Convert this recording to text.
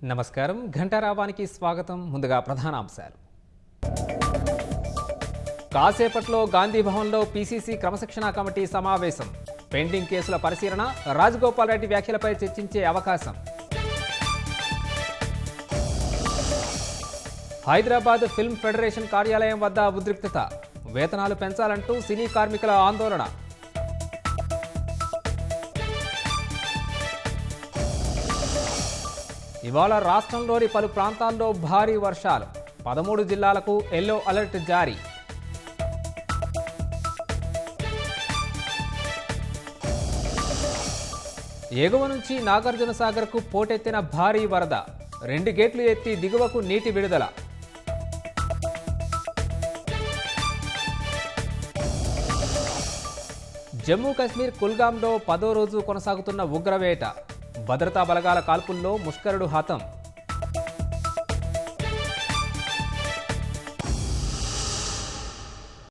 నమస్కారం ఘంటారావానికి స్వాగతం. ముందుగా ప్రధానాంశాలు. కాసేపట్లో గాంధీ భవన్లో పీసీసీ క్రమశిక్షణా కమిటీ సమావేశం. పెండింగ్ కేసుల పరిశీలన, రాజగోపాల్ రెడ్డి వ్యాఖ్యలపై చర్చించే అవకాశం. హైదరాబాద్ ఫిల్మ్ ఫెడరేషన్ కార్యాలయం వద్ద ఉద్రిక్తత. వేతనాలు పెంచాలంటూ సినీ కార్మికుల ఆందోళన. ఇవాళ రాష్ట్రంలోని పలు ప్రాంతాల్లో భారీ వర్షాలు. 13 జిల్లాలకు ఎల్లో అలర్ట్ జారీ. ఎగువ నుంచి నాగార్జున సాగర్కు పోటెత్తిన భారీ వరద. 2 గేట్లు ఎత్తి దిగువకు నీటి విడుదల. జమ్మూ కాశ్మీర్ కుల్గాంలో 10వ రోజు కొనసాగుతున్న ఉగ్రవేట. భద్రతా బలగాల కాల్పుల్లో ముష్కరుడు హతం.